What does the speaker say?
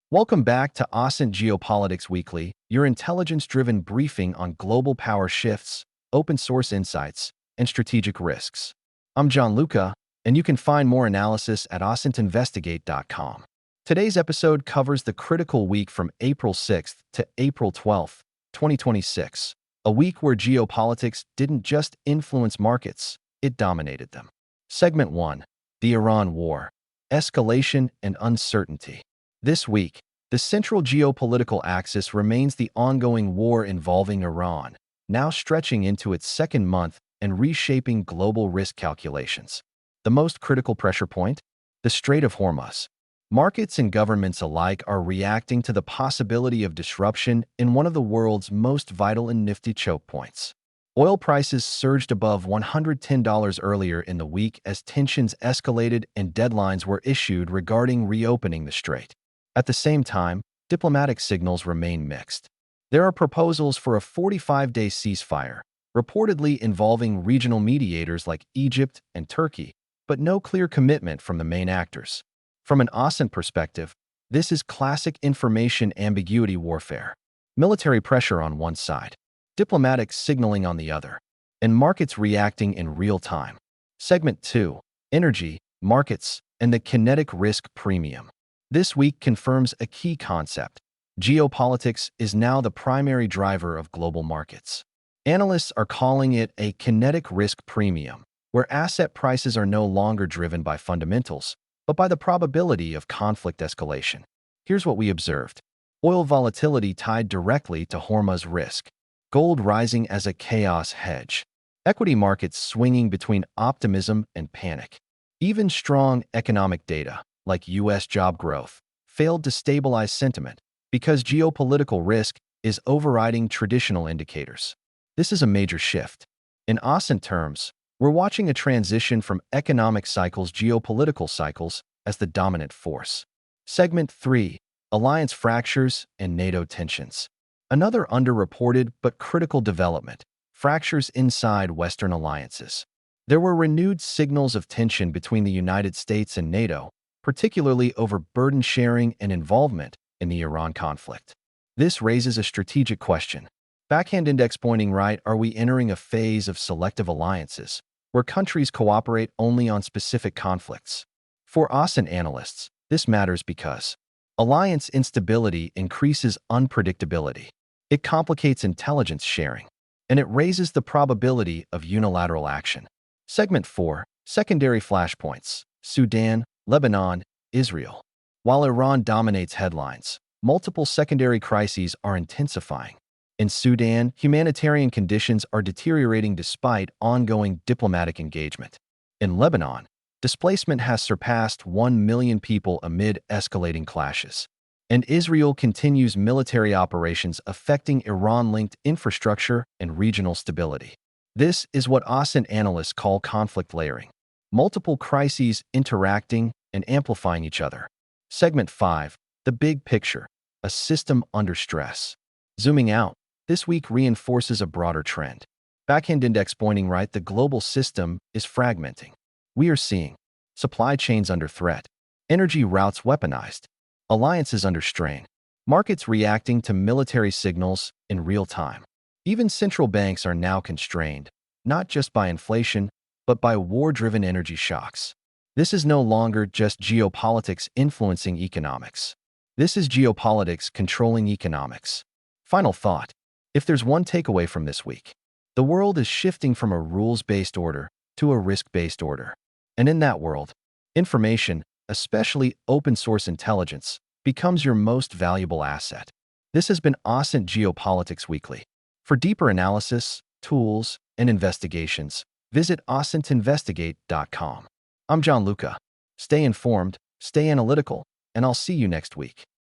Welcome back to OSINT Geopolitics Weekly, your intelligence-driven briefing on global power shifts, open-source insights, and strategic risks. I'm Gianluca, and you can find more analysis at osintinvestigate.com. Today's episode covers the critical week from April 6th to April 12th, 2026, a week where geopolitics didn't just influence markets, it dominated them. Segment 1. The Iran War. Escalation and Uncertainty. This week, the central geopolitical axis remains the ongoing war involving Iran, now stretching into its second month and reshaping global risk calculations. The most critical pressure point? The Strait of Hormuz. Markets and governments alike are reacting to the possibility of disruption in one of the world's most vital and nifty choke points. Oil prices surged above $110 earlier in the week as tensions escalated and deadlines were issued regarding reopening the strait. At the same time, diplomatic signals remain mixed. There are proposals for a 45-day ceasefire, reportedly involving regional mediators like Egypt and Turkey, but no clear commitment from the main actors. From an OSINT perspective, this is classic information ambiguity warfare. Military pressure on one side, diplomatic signaling on the other, and markets reacting in real time. Segment 2. Energy, Markets, and the Kinetic Risk Premium. This week confirms a key concept. Geopolitics is now the primary driver of global markets. Analysts are calling it a kinetic risk premium, where asset prices are no longer driven by fundamentals, but by the probability of conflict escalation. Here's what we observed. Oil volatility tied directly to Hormuz risk. Gold rising as a chaos hedge. Equity markets swinging between optimism and panic. Even strong economic data, like U.S. job growth, failed to stabilize sentiment because geopolitical risk is overriding traditional indicators. This is a major shift. In OSINT terms, we're watching a transition from economic cycles geopolitical cycles as the dominant force. Segment 3. Alliance fractures and NATO tensions. Another underreported but critical development, fractures inside Western alliances. There were renewed signals of tension between the United States and NATO, particularly over burden sharing and involvement in the Iran conflict. This raises a strategic question. Backhand index pointing right, are we entering a phase of selective alliances, where countries cooperate only on specific conflicts? For OSINT analysts, this matters because alliance instability increases unpredictability. It complicates intelligence sharing, and it raises the probability of unilateral action. Segment 4. Secondary flashpoints. Sudan, Lebanon, Israel. While Iran dominates headlines, multiple secondary crises are intensifying. In Sudan, humanitarian conditions are deteriorating despite ongoing diplomatic engagement. In Lebanon, displacement has surpassed 1 million people amid escalating clashes. And Israel continues military operations affecting Iran-linked infrastructure and regional stability. This is what OSINT analysts call conflict layering. Multiple crises interacting and amplifying each other. Segment 5. The Big Picture. A system under stress. Zooming out, this week reinforces a broader trend. Backhand index pointing right, the global system is fragmenting. We are seeing supply chains under threat, energy routes weaponized, alliances under strain, markets reacting to military signals in real time. Even central banks are now constrained, not just by inflation, but by war-driven energy shocks. This is no longer just geopolitics influencing economics. This is geopolitics controlling economics. Final thought. If there's one takeaway from this week, the world is shifting from a rules-based order to a risk-based order. And in that world, information, especially open-source intelligence, becomes your most valuable asset. This has been OSINT Geopolitics Weekly. For deeper analysis, tools, and investigations, visit osintinvestigate.com. I'm Gianluca. Stay informed, stay analytical, and I'll see you next week.